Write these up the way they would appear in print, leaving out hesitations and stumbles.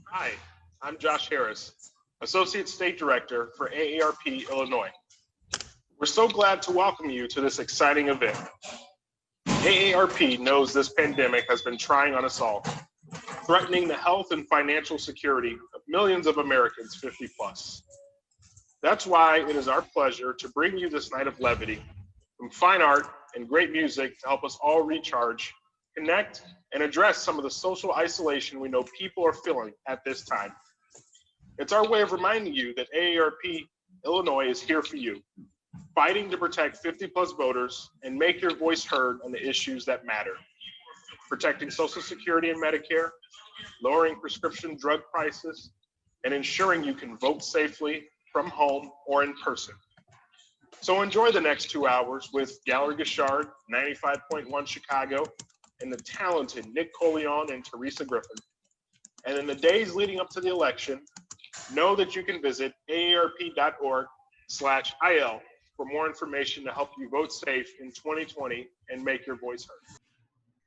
Hi, I'm Josh Harris, Associate State Director for AARP Illinois. We're so glad to welcome you to this exciting event. AARP knows this pandemic has been trying on us all, threatening the health and financial security of millions of Americans 50 plus. That's why it is our pleasure to bring you this night of levity, from fine art and great music to help us all recharge, connect, and address some of the social isolation we know people are feeling at this time. It's our way of reminding you that AARP Illinois is here for you, fighting to protect 50 plus voters and make your voice heard on the issues that matter. Protecting Social Security and Medicare, lowering prescription drug prices, and ensuring you can vote safely from home or in person. So enjoy the next 2 hours with Gallery Gashard, 95.1 Chicago, and the talented Nick Coleon and Teresa Griffin. And in the days leading up to the election, know that you can visit aarp.org/IL for more information to help you vote safe in 2020 and make your voice heard.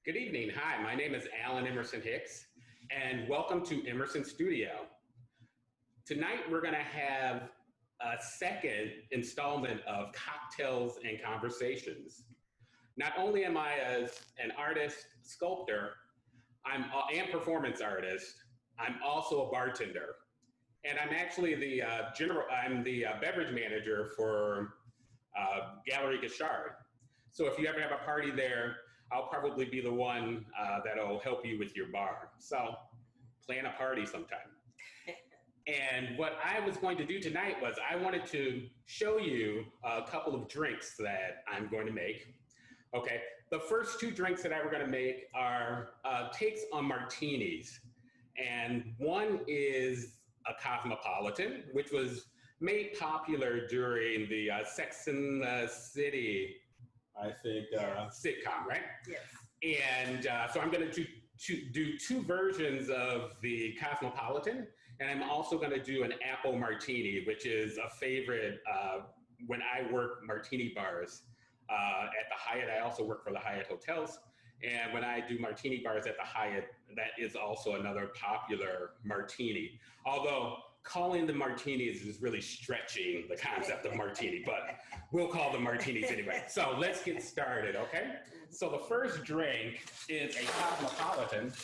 Good evening. Hi, my name is Alan Emerson Hicks, and welcome to Emerson Studio. Tonight, we're going to have a second installment of Cocktails and Conversations. Not only am I an artist, sculptor, and performance artist, I'm also a bartender. And I'm actually the beverage manager for Gallery Gashard. So if you ever have a party there, I'll probably be the one that'll help you with your bar. So plan a party sometime. And what I was going to do tonight was I wanted to show you a couple of drinks that I'm going to make. Okay, the first two drinks that I were going to make are takes on martinis. And one is a Cosmopolitan, which was made popular during the Sex and the City, I think, sitcom, right? Yes. And so I'm going to do two versions of the Cosmopolitan, and I'm also going to do an apple martini, which is a favorite when I work martini bars at the Hyatt. I also work for the Hyatt hotels. And when I do martini bars at the Hyatt, that is also another popular martini. Although calling them martinis is really stretching the concept of martini, but we'll call them martinis anyway. So let's get started, okay? So the first drink is a Cosmopolitan.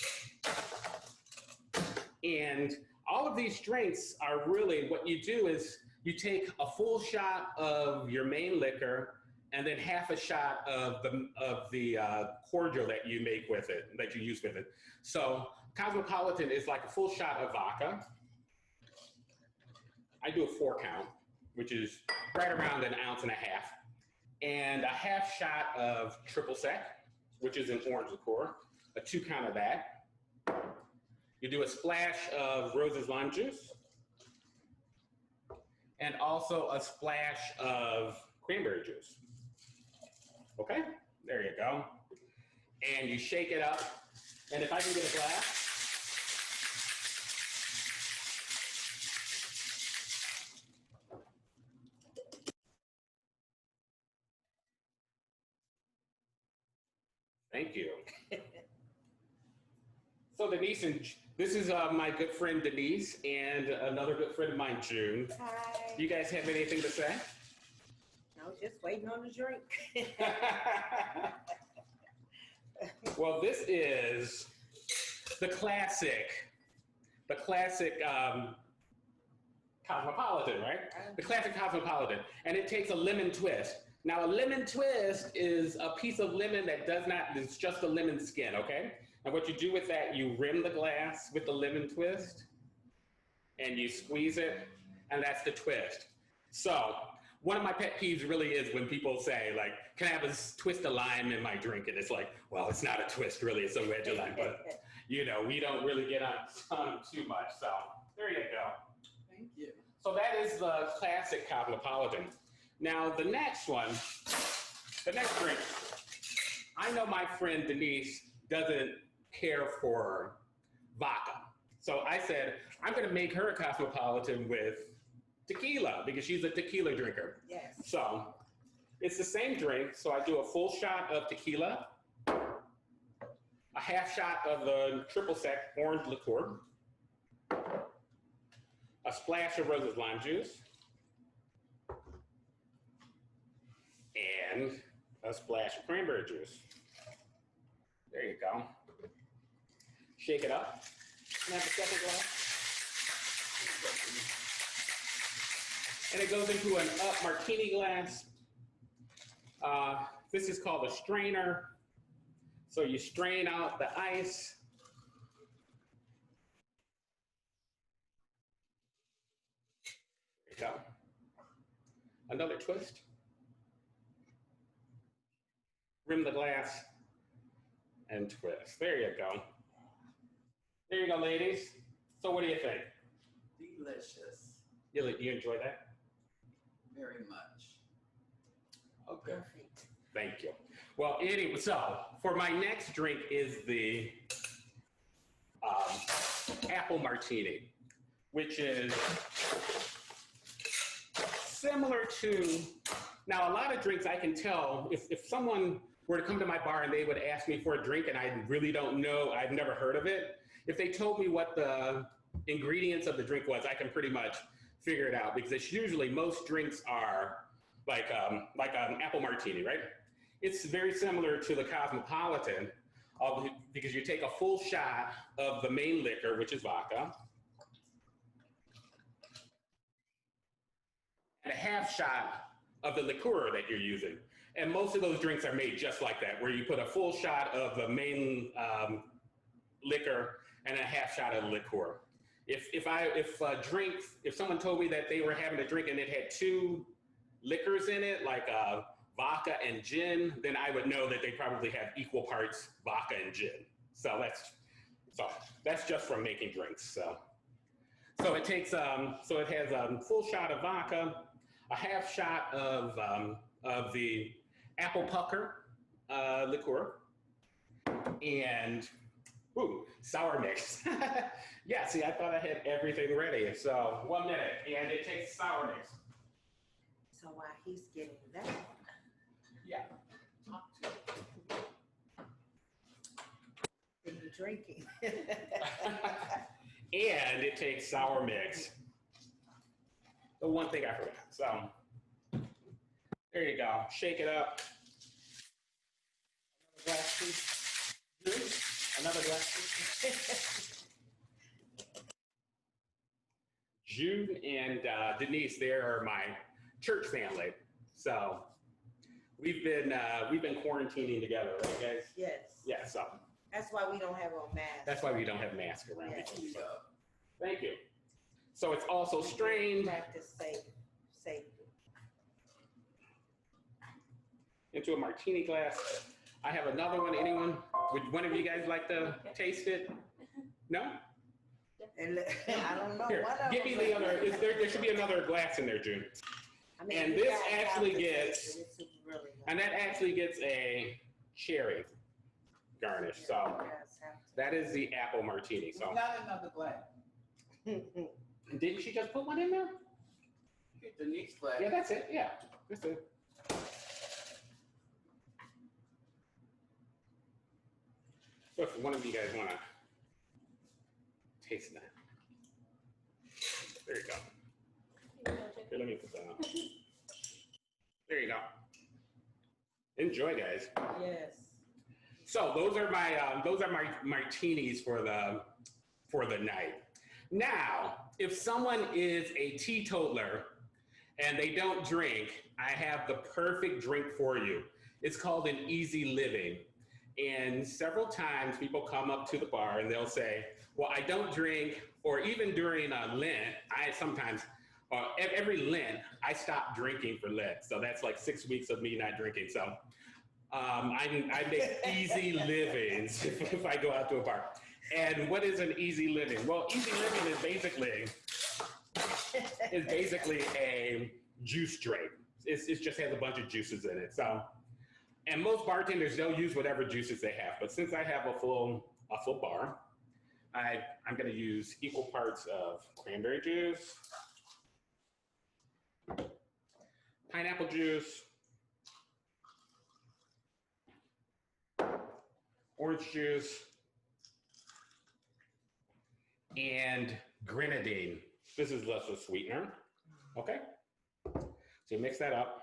And all of these drinks are really, what you do is you take a full shot of your main liquor and then half a shot of the cordial that you make with it, that you use with it. So Cosmopolitan is like a full shot of vodka. I do a 4 count, which is right around 1.5 ounces, and a half shot of triple sec, which is an orange liqueur, a 2 count of that. You do a splash of Rose's lime juice, and also a splash of cranberry juice. Okay, there you go. And you shake it up. And if I can get a glass. Thank you. So Denise, this is my good friend Denise and another good friend of mine, June. Hi. Do you guys have anything to say? No, just waiting on the drink. Well, this is the classic Cosmopolitan, right? The classic Cosmopolitan, and it takes a lemon twist. Now, a lemon twist is a piece of lemon that it's just a lemon skin, okay? And what you do with that, you rim the glass with the lemon twist, and you squeeze it, and that's the twist. So, one of my pet peeves really is when people say, like, can I have a twist of lime in my drink? And it's like, well, it's not a twist, really, it's a wedge of lime. But, you know, we don't really get on too much. So, there you go. Thank you. So that is the classic Cosmopolitan. Now, the next drink, I know my friend Denise doesn't care for vodka. So I said, I'm going to make her a Cosmopolitan with tequila because she's a tequila drinker. Yes. So it's the same drink. So I do a full shot of tequila a half shot of the triple sec orange liqueur, a splash of Rose's lime juice, and a splash of cranberry juice. There you go. Shake it up and have the second glass. And it goes into an up martini glass. This is called a strainer. So you strain out the ice. There you go. Another twist. Rim the glass and twist. There you go. There you go, ladies. So what do you think? Delicious. You enjoy that? Very much. Okay. Perfect. Thank you. Well, anyway, so for my next drink is the apple martini, which is similar to, now a lot of drinks I can tell, if someone were to come to my bar and they would ask me for a drink and I really don't know, I've never heard of it, if they told me what the ingredients of the drink was, I can pretty much figure it out, because it's usually, most drinks are like an apple martini, right? It's very similar to the Cosmopolitan, because you take a full shot of the main liquor, which is vodka, and a half shot of the liqueur that you're using. And most of those drinks are made just like that, where you put a full shot of the main liquor and a half shot of the liqueur. If someone told me that they were having a drink and it had two liquors in it, like vodka and gin, then I would know that they probably have equal parts vodka and gin. So that's just from making drinks. So it takes so it has a full shot of vodka, a half shot of the apple pucker liqueur, and sour mix. Yeah, see, I thought I had everything ready. So 1 minute, and it takes sour mix. So while he's getting that, Yeah. then you're drinking. And it takes sour mix. The one thing I forgot. So there you go. Shake it up. Another glass, please. Another glass, please. Jude and Denise, they are my church family. So we've been quarantining together, right, guys? Yes. Yeah. So That's why we don't have on masks. that's why we don't have masks around. Yes. Each other. So, thank you. So it's also strained Practice safety. into a martini glass. I have another one. Anyone? Would one of you guys like to taste it? No? And I don't know. Here, What of give me them- the other. There should be another glass in there, June. I mean, and you this guys have actually to gets- taste it. It's really good. And that actually gets a cherry garnish. So You guys have to. that is the apple martini. So Not another glass. didn't she just put one in there? Get Denise glass. Yeah, that's it. Yeah, that's it. So if one of you guys want to taste that. There you go. Here, let me put that on. There you go. Enjoy, guys. Yes. So those are my martinis for the night. Now, if someone is a teetotaler and they don't drink, I have the perfect drink for you. It's called an easy living. And several times people come up to the bar and they'll say, well, I don't drink, or even during Lent, every Lent, I stop drinking for Lent. So that's like 6 weeks of me not drinking. So I make easy livings if I go out to a bar. And what is an easy living? Well, easy living is basically a juice drink. It just has a bunch of juices in it. So, and most bartenders, they'll use whatever juices they have. But since I have a full bar, I'm going to use equal parts of cranberry juice, pineapple juice, orange juice, and grenadine. This is less a sweetener. Okay. So you mix that up.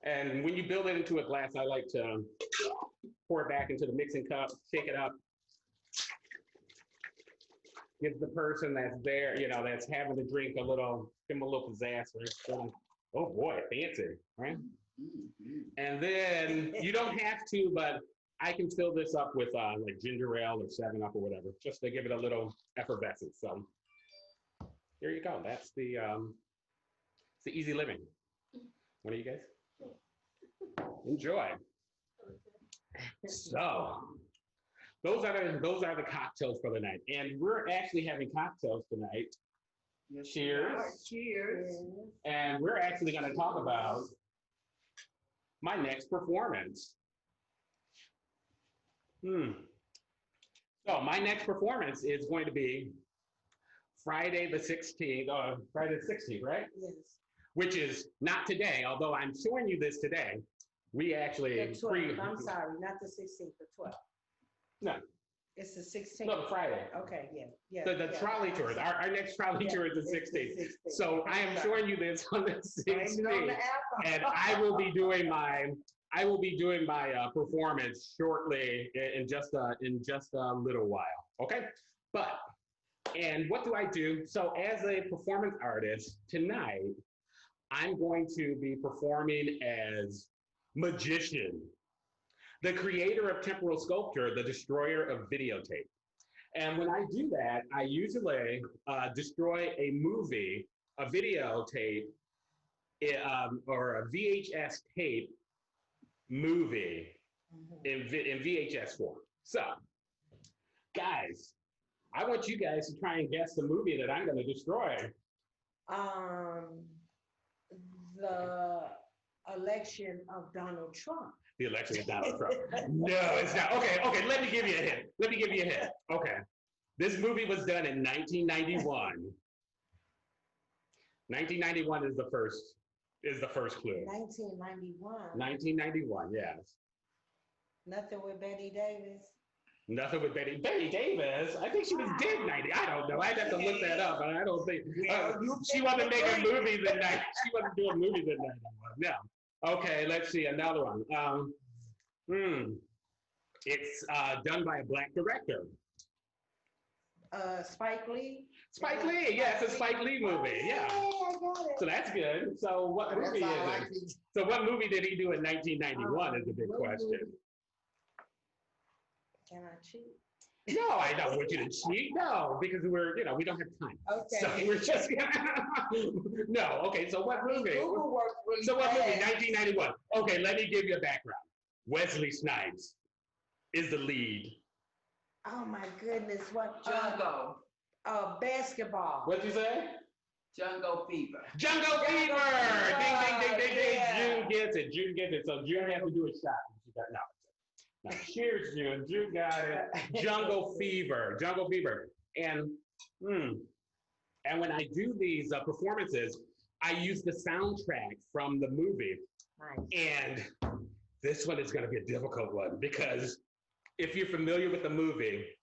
And when you build it into a glass, I like to pour it back into the mixing cup, shake it up. Give the person that's there, you know, that's having the drink give them a little pizzazz. Right? Oh boy, fancy, right? And then you don't have to, but I can fill this up with like ginger ale or 7-Up or whatever, just to give it a little effervescence. So here you go. That's the it's the easy living. What do you guys? Enjoy. So those are the cocktails for the night, and we're actually having cocktails tonight. Yes, Cheers. Cheers. And we're actually going to talk about my next performance. So my next performance is going to be Friday the 16th, Friday the 16th, right? Yes. Which is not today, although I'm showing you this today. We actually The 12th. I'm sorry, not the 16th, the 12th. No. It's the 16th. No, the Friday. Okay, yeah. The trolley tour. Our next trolley tour is the 16th. So I am showing you this on the 16th, and I will be doing my performance shortly in just a little while. Okay, and what do I do? So as a performance artist tonight, I'm going to be performing as magician, the creator of temporal sculpture, the destroyer of videotape. And when I do that, I usually destroy a movie, a videotape, or a VHS tape movie in VHS form. So, guys, I want you guys to try and guess the movie that I'm going to destroy. The election of Donald Trump. The election of Donald Trump. No, it's not. Okay, let me give you a hint. Okay. This movie was done in 1991. 1991 is the first clue. 1991. 1991, yes. Nothing with Betty Davis. Nothing with Betty Davis. I think she was dead 90. I don't know. I'd have to look that up, but I don't think she wasn't making movies in 90. She wasn't doing movies in 91. No. Okay, let's see another one. It's done by a Black director. Spike Lee. Spike Lee, yeah, it's a Spike Lee movie. Yeah. I got it. So that's good. So what movie is it? So what movie did he do in 1991 is a big question. Can I cheat? No, I don't want you to cheat. No, because we don't have time. Okay. So we're just no. Okay, so what movie? Google works really So what movie? fast. 1991. Okay, let me give you a background. Wesley Snipes is the lead. Oh my goodness! What? Jungle. Basketball. What'd you say? Jungle Fever. Jungle Fever! Ding, ding, ding, ding, ding. Yeah. June gets it. So June has to do a shot. She got no. Cheers, June. June got it. Jungle Fever. And when I do these performances, I use the soundtrack from the movie. Nice. And this one is going to be a difficult one because if you're familiar with the movie,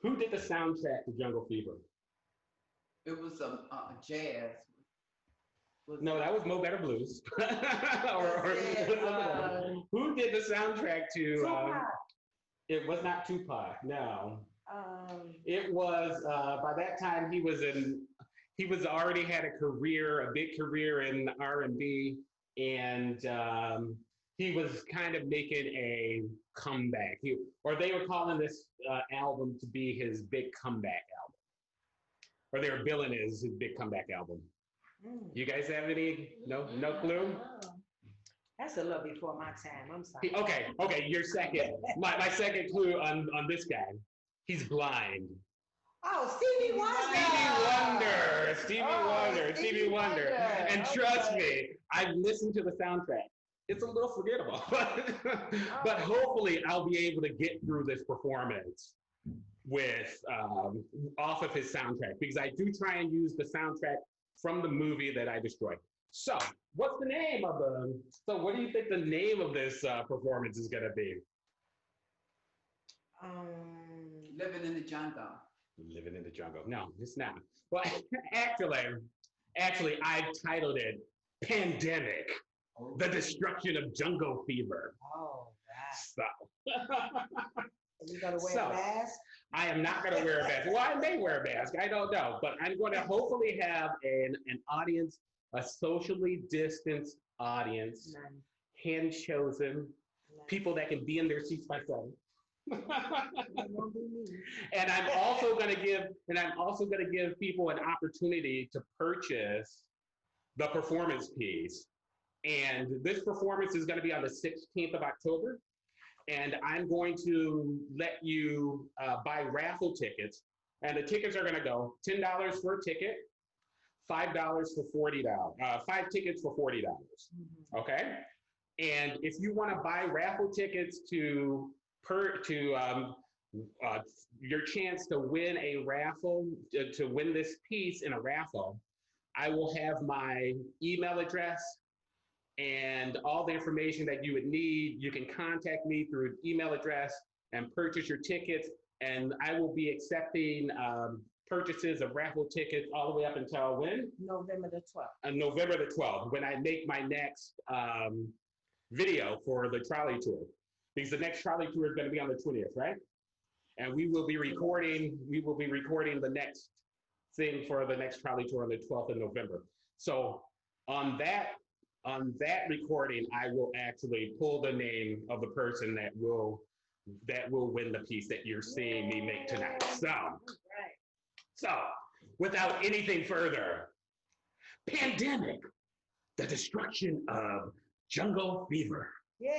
who did the soundtrack to Jungle Fever? It was jazz. No, that was Mo Better Blues. Who did the soundtrack to? Tupac. It was not Tupac. No. It was by that time he was already had a big career in R&B, and he was kind of making a comeback. They were calling this album to be his big comeback album, or they were billing it as his big comeback album. You guys have any? No clue? That's a little before my time. I'm sorry. Okay. Your second. My second clue on this guy. He's blind. Oh, Stevie Wonder. Stevie Wonder. And trust me, I've listened to the soundtrack. It's a little forgettable, but hopefully I'll be able to get through this performance with off of his soundtrack, because I do try and use the soundtrack from the movie that I destroyed. So, what's the name of the? So, what do you think the name of this performance is going to be? Living in the jungle. Living in the jungle. No, it's not. Well, actually, I titled it "Pandemic: The Destruction of Jungle Fever." Oh, So, wow. You gotta wear So, a mask? I am not going to wear a mask. Well, I may wear a mask. I don't know, but I'm going to hopefully have an audience, a socially distanced audience, None. hand chosen, people that can be in their seats by seven. It won't be me. And I'm also going to give people an opportunity to purchase the performance piece. And this performance is going to be on the 16th of October. And I'm going to let you buy raffle tickets. And the tickets are going to go $10 for a ticket, $5 for $40, 5 tickets for $40. Okay? And if you want to buy raffle tickets to your chance to win a raffle, to win this piece in a raffle, I will have my email address and all the information that you would need. You can contact me through an email address and purchase your tickets. And I will be accepting purchases of raffle tickets all the way up until when? November the 12th. November the 12th, when I make my next video for the Trolley tour. Because the next Trolley tour is going to be on the 20th, right? And we will be recording the next thing for the next Trolley tour on the 12th of November. So on that recording, I will actually pull the name of the person that will win the piece that you're seeing me make tonight. So without anything further, Pandemic: The Destruction of Jungle Fever. Yay!